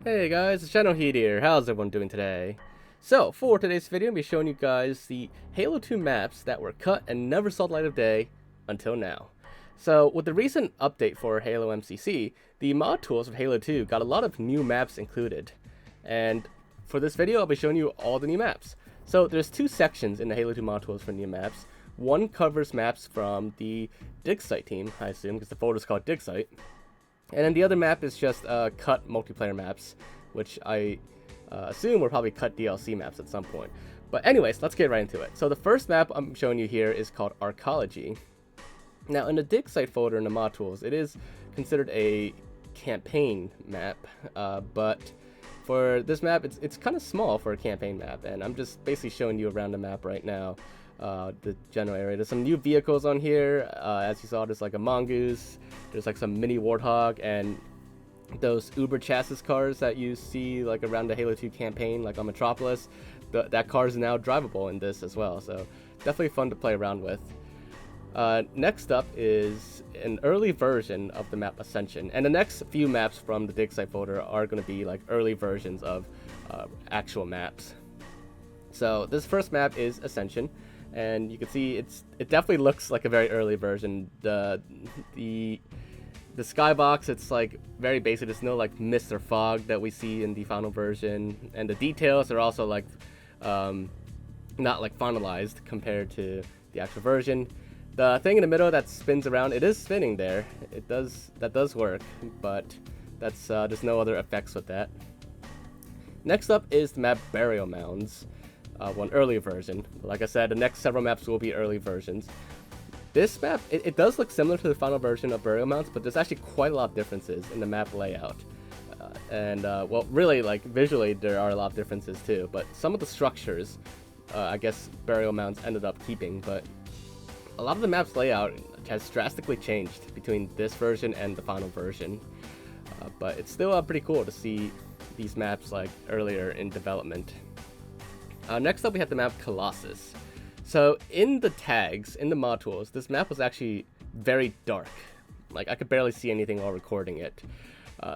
Hey guys, it's Generalkidd here. How's everyone doing today? So, for today's video, I'm going to be showing you guys the Halo 2 maps that were cut and never saw the light of day until now. So, with the recent update for Halo MCC, the mod tools of Halo 2 got a lot of new maps included. And for this video, I'll be showing you all the new maps. So, there's two sections in the Halo 2 mod tools for new maps. One covers maps from the Digsite team, I assume, because the folder's called Digsite. And then the other map is just cut multiplayer maps, which I assume were probably cut DLC maps at some point. But anyways, let's get right into it. So the first map I'm showing you here is called Arcology. Now in the Digsite folder in the mod tools, it is considered a campaign map, but for this map, it's kind of small for a campaign map, and I'm just basically showing you around the map right now. The general area. There's some new vehicles on here. As you saw, there's like a mongoose, there's like some mini warthog, and those Uber chassis cars that you see like around the Halo 2 campaign, like on Metropolis. That car is now drivable in this as well, so definitely fun to play around with. Next up is an early version of the map Ascension, and the next few maps from the Digsite folder are going to be like early versions of actual maps. So this first map is Ascension. And you can see it definitely looks like a very early version. The skybox, it's like very basic. There's no like mist or fog that we see in the final version, and the details are also like not like finalized compared to the actual version. The thing in the middle that spins around, it is spinning there. That does work, but that's there's no other effects with that. Next up is the map Burial Mounds. One early version. Like I said, the next several maps will be early versions. This map, it does look similar to the final version of Burial Mounds, but there's actually quite a lot of differences in the map layout. Well, really, like, visually, there are a lot of differences too, but some of the structures, I guess Burial Mounds ended up keeping, but a lot of the map's layout has drastically changed between this version and the final version. But it's still pretty cool to see these maps, like, earlier in development. Next up, we have the map Colossus. So in the tags, in the mod tools, this map was actually very dark. Like, I could barely see anything while recording it.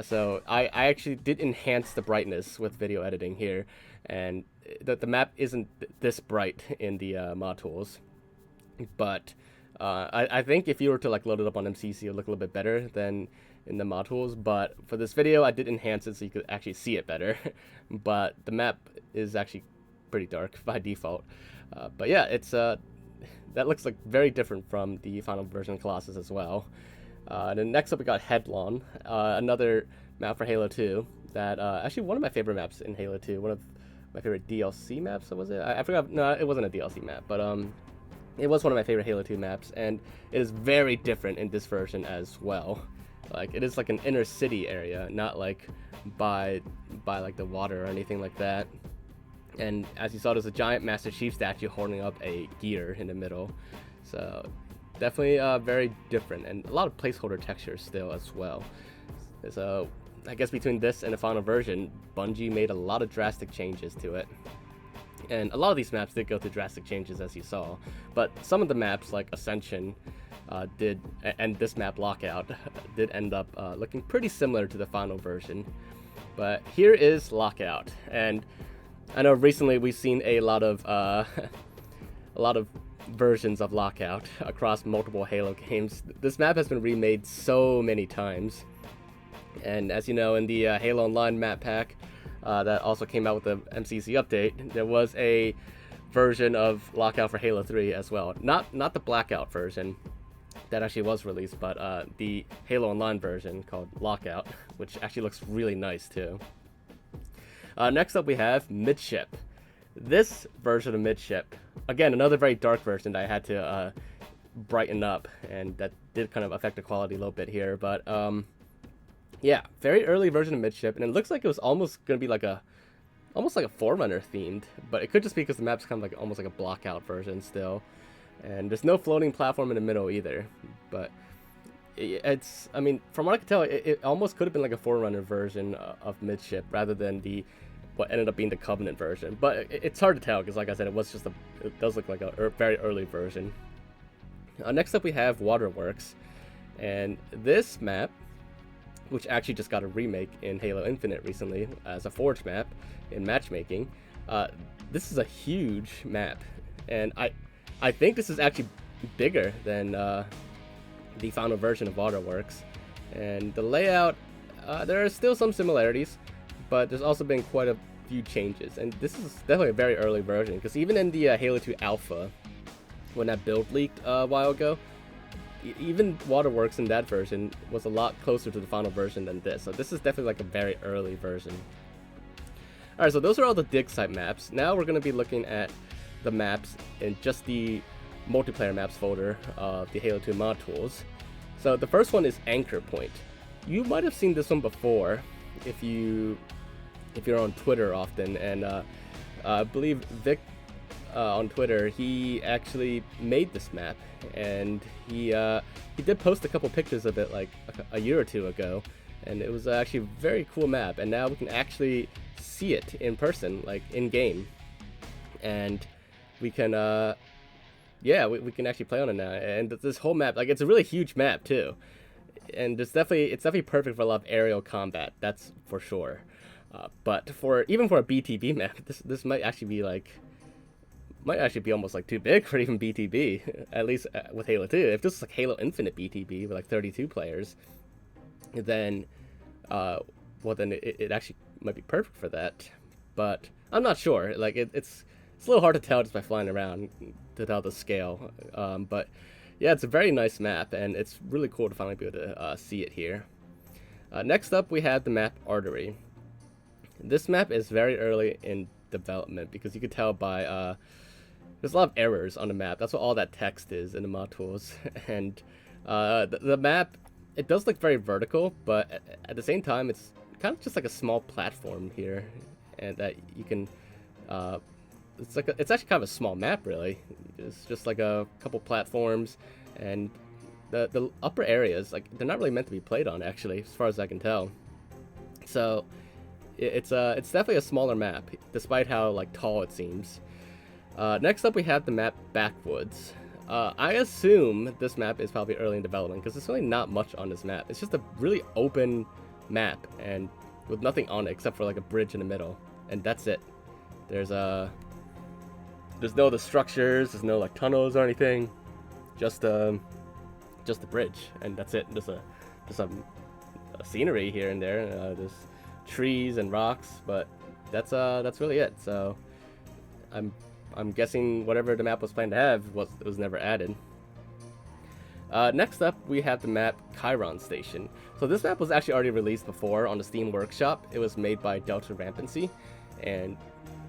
So I actually did enhance the brightness with video editing here, and the map isn't this bright in the mod tools. But I think if you were to like load it up on MCC, it would look a little bit better than in the mod tools. But for this video, I did enhance it so you could actually see it better. But the map is actually pretty dark by default, but yeah, it's that looks like very different from the final version of Colossus as well. And then next up we got Headlong, another map for Halo 2 that actually one of my favorite maps in Halo 2, one of my favorite DLC maps. Was it? I forgot. No, it wasn't a DLC map, but it was one of my favorite Halo 2 maps, and it is very different in this version as well. Like, it is like an inner city area, not like by like the water or anything like that. And as you saw, there's a giant Master Chief statue holding up a gear in the middle. So definitely very different, and a lot of placeholder textures still as well. So I guess between this and the final version, Bungie made a lot of drastic changes to it. And a lot of these maps did go through drastic changes, as you saw. But some of the maps, like Ascension, and this map Lockout, did end up looking pretty similar to the final version. But here is Lockout, and I know recently we've seen a lot of versions of Lockout across multiple Halo games. This map has been remade so many times, and as you know, in the Halo Online map pack that also came out with the MCC update, there was a version of Lockout for Halo 3 as well. Not the Blackout version that actually was released, but the Halo Online version called Lockout, which actually looks really nice too. Next up we have Midship. This version of Midship, again, another very dark version that I had to brighten up, and that did kind of affect the quality a little bit here, but yeah, very early version of Midship, and it looks like it was almost going to be like almost like a Forerunner themed, but it could just be because the map's kind of like almost like a blockout version still, and there's no floating platform in the middle either. But it's, I mean, from what I can tell, it almost could have been like a Forerunner version of Midship rather than what ended up being the Covenant version. But it's hard to tell because, like I said, it does look like a very early version. Next up we have Waterworks, and this map which actually just got a remake in Halo Infinite recently as a Forge map in matchmaking. This is a huge map, and I think this is actually bigger than the final version of Waterworks. And the layout, there are still some similarities, but there's also been quite a few changes. And this is definitely a very early version, because even in the Halo 2 Alpha, when that build leaked a while ago, even Waterworks in that version was a lot closer to the final version than this. So this is definitely like a very early version. Alright, so those are all the Digsite maps. Now we're going to be looking at the maps in just the multiplayer maps folder of the Halo 2 mod tools. So the first one is Anchor Point. You might have seen this one before if you're on Twitter often, and I believe Vic on Twitter, he actually made this map, and he did post a couple pictures of it like a year or two ago, and it was actually a very cool map, and now we can actually see it in person, like in game, and we can we can actually play on it now. And this whole map, like, it's a really huge map too, and it's definitely perfect for a lot of aerial combat, that's for sure. But even for a BTB map, this might actually be almost like too big for even BTB, at least with Halo 2. If this is like Halo Infinite BTB with like 32 players, then then it actually might be perfect for that. But I'm not sure. Like it's a little hard to tell just by flying around to tell the scale. But yeah, it's a very nice map, and it's really cool to finally be able to see it here. Next up, we have the map Artery. This map is very early in development, because you could tell by there's a lot of errors on the map. That's what all that text is in the mod tools. And the map, it does look very vertical, but at the same time, it's kind of just like a small platform here, and that you can it's actually kind of a small map, really. It's just like a couple platforms, and the upper areas, like, they're not really meant to be played on, actually, as far as I can tell. So it's definitely a smaller map, despite how like tall it seems. Next up, we have the map Backwoods. I assume this map is probably early in development, because there's really not much on this map. It's just a really open map, and with nothing on it except for like a bridge in the middle, and that's it. There's no other structures, there's no like tunnels or anything, just a bridge, and that's it. Just some scenery here and there. There's trees and rocks, but that's really it. So I'm guessing whatever the map was planned to have was never added. Next up, we have the map Chiron Station. So this map was actually already released before on the Steam Workshop. It was made by Delta Rampancy, and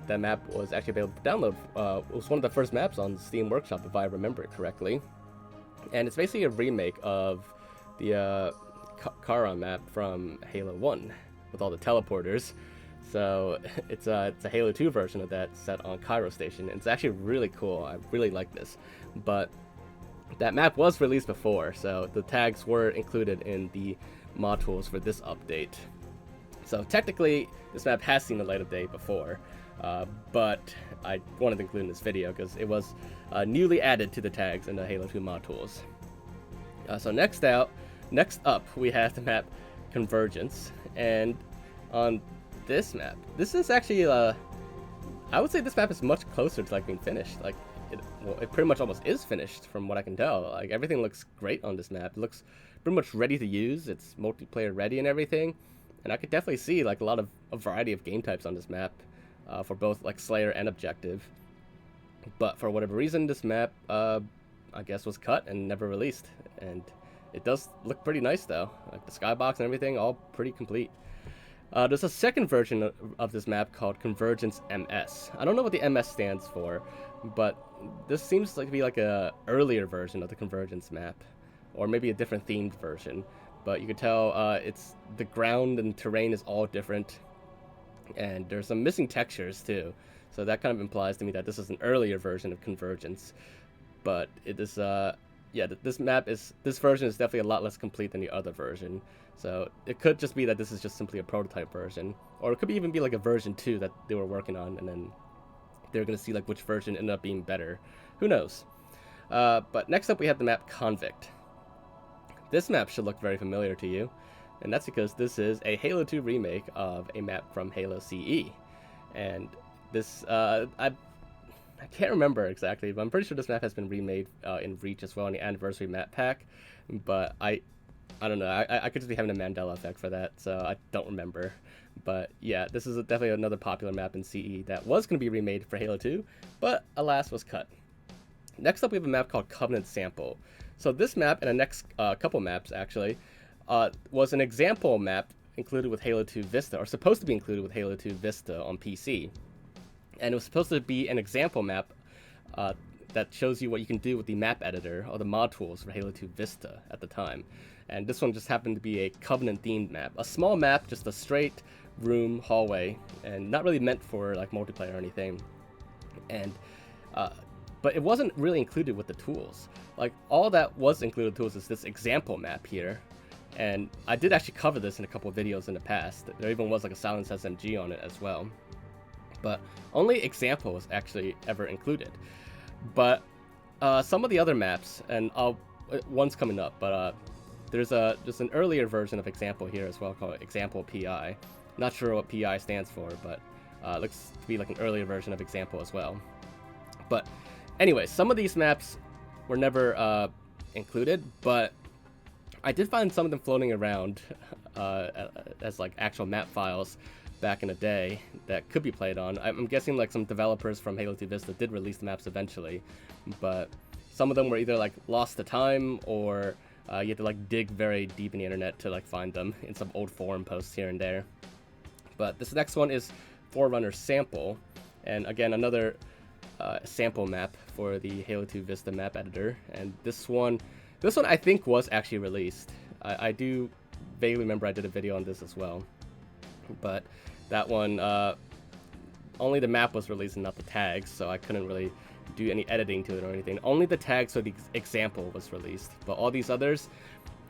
that map was actually available for download. It was one of the first maps on Steam Workshop, if I remember it correctly. And it's basically a remake of the Chiron map from Halo 1 with all the teleporters. So it's a Halo 2 version of that set on Chiron Station, and it's actually really cool. I really like this. But that map was released before, so the tags were included in the mod tools for this update. So technically, this map has seen the light of day before, but I wanted to include in this video because it was newly added to the tags in the Halo 2 mod tools. So next up, we have the map Convergence, and on this map, this is actually I would say this map is much closer to like being finished. Like it pretty much almost is finished from what I can tell. Like everything looks great on this map. It looks pretty much ready to use. It's multiplayer ready and everything, and I could definitely see like a variety of game types on this map for both like Slayer and Objective. But for whatever reason, this map I guess was cut and never released, and it does look pretty nice though. Like the skybox and everything, all pretty complete. There's a second version of this map called Convergence MS. I don't know what the MS stands for, but this seems like to be like a earlier version of the Convergence map, or maybe a different themed version. But you can tell it's the ground and terrain is all different, and there's some missing textures too. So that kind of implies to me that this is an earlier version of Convergence. But it is this version is definitely a lot less complete than the other version. So it could just be that this is just simply a prototype version, or it could even be like a version 2 that they were working on, and then they're going to see like which version ended up being better. Who knows? But next up, we have the map Convict. This map should look very familiar to you. and that's because this is a Halo 2 remake of a map from Halo CE. And this, I can't remember exactly, but I'm pretty sure this map has been remade in Reach as well in the Anniversary map pack, but I don't know, I could just be having a Mandela effect for that, so I don't remember. But yeah, this is definitely another popular map in CE that was going to be remade for Halo 2, but alas was cut. Next up, we have a map called Covenant Sample. So this map, and the next couple maps actually, was an example map included with Halo 2 Vista, or supposed to be included with Halo 2 Vista on PC. And it was supposed to be an example map that shows you what you can do with the map editor, or the mod tools for Halo 2 Vista at the time. And this one just happened to be a Covenant-themed map. A small map, just a straight room, hallway, and not really meant for like multiplayer or anything. And but it wasn't really included with the tools. Like, all that was included with tools is this example map here. And I did actually cover this in a couple of videos in the past. There even was like a Silence SMG on it as well. But only example was actually ever included. But some of the other maps, and one's coming up, but there's just an earlier version of example here as well called example PI. Not sure what PI stands for, but looks to be like an earlier version of example as well. But anyway, some of these maps were never included, but I did find some of them floating around as like actual map files back in the day that could be played on. I'm guessing like some developers from Halo 2 Vista did release the maps eventually, but some of them were either like lost to time, or you had to like dig very deep in the internet to like find them in some old forum posts here and there. But this next one is Forerunner Sample, and again another sample map for the Halo 2 Vista map editor. And this one I think was actually released. I do vaguely remember I did a video on this as well, but that one only the map was released and not the tags, so I couldn't really do any editing to it or anything. Only the tags for the example was released, but all these others,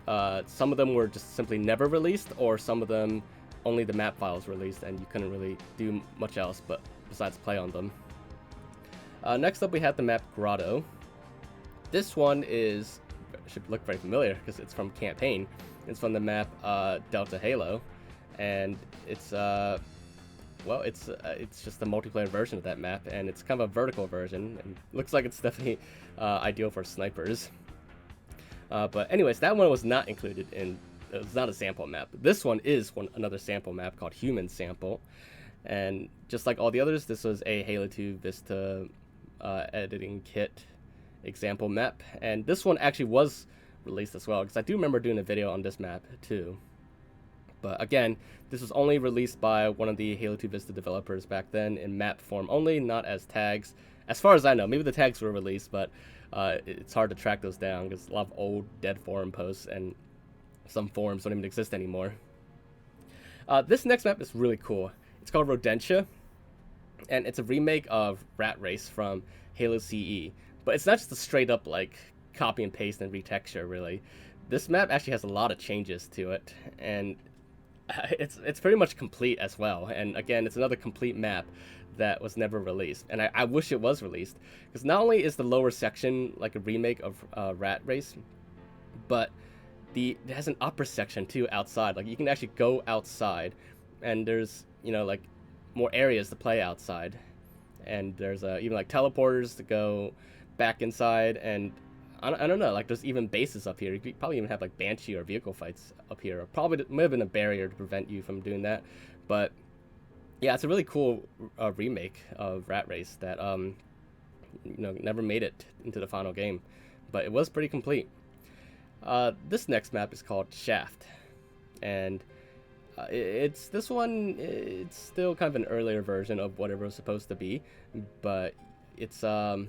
some of them were just simply never released, or some of them only the map files released and you couldn't really do much else but besides play on them. Next up, we have the map Grotto. This one should look very familiar because it's from Campaign. It's from the map Delta Halo, and it's just a multiplayer version of that map, and it's kind of a vertical version, and looks like it's definitely ideal for snipers. But anyways, that one was not included in. It was not a sample map. This one is another sample map called Human Sample, and just like all the others, this was a Halo 2 Vista editing kit example map, and this one actually was released as well, because I do remember doing a video on this map too. But again, this was only released by one of the Halo 2 Vista developers back then in map form only, not as tags. As far as I know, maybe the tags were released, but it's hard to track those down because a lot of old dead forum posts and some forums don't even exist anymore. This next map is really cool. It's called Rodentia, and it's a remake of Rat Race from Halo CE. But it's not just a straight up like copy and paste and retexture, really. This map actually has a lot of changes to it, and it's pretty much complete as well. And again, it's another complete map that was never released, and I wish it was released, because not only is the lower section like a remake of Rat Race, but it has an upper section too outside. Like, you can actually go outside, and there's, you know, like more areas to play outside, and there's even like teleporters to go back inside, and I don't know, like there's even bases up here. You could probably even have like Banshee or vehicle fights up here. Or probably might have been a barrier to prevent you from doing that, but yeah, it's a really cool remake of Rat Race that you know, never made it into the final game, but it was pretty complete. This next map is called Shaft, and it's still kind of an earlier version of whatever it was supposed to be, but it's a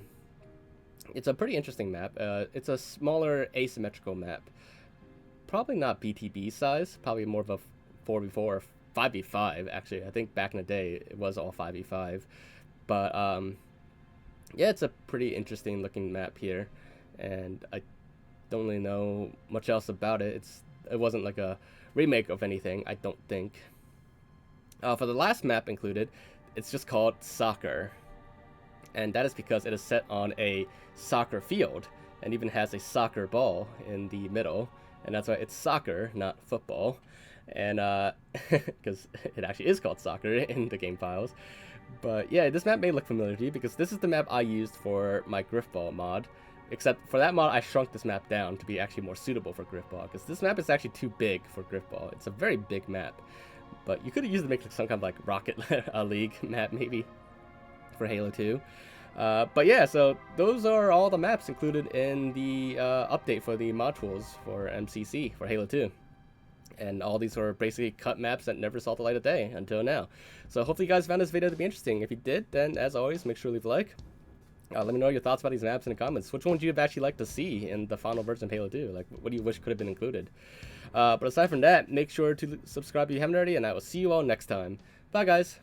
pretty interesting map. It's a smaller asymmetrical map, probably not BTB size, probably more of a 4v4 or 5v5 actually. I think back in the day it was all 5v5, but yeah, it's a pretty interesting looking map here, and I don't really know much else about it. It wasn't like a remake of anything, I don't think. For the last map included, it's just called Soccer, and that is because it is set on a soccer field and even has a soccer ball in the middle, and that's why it's soccer, not football. and because it actually is called soccer in the game files. But yeah, this map may look familiar to you because this is the map I used for my Griffball mod. Except for that mod, I shrunk this map down to be actually more suitable for Griffball, because this map is actually too big for Griffball. It's a very big map. But you could have used it to make some kind of like Rocket League map maybe for Halo 2. But yeah, so those are all the maps included in the update for the mod tools for MCC for Halo 2. And all these are basically cut maps that never saw the light of day until now. So hopefully you guys found this video to be interesting. If you did, then as always, make sure to leave a like. Let me know your thoughts about these maps in the comments. Which ones you'd actually like to see in the final version of Halo 2? Like, what do you wish could have been included? But aside from that, make sure to subscribe if you haven't already, and I will see you all next time. Bye, guys.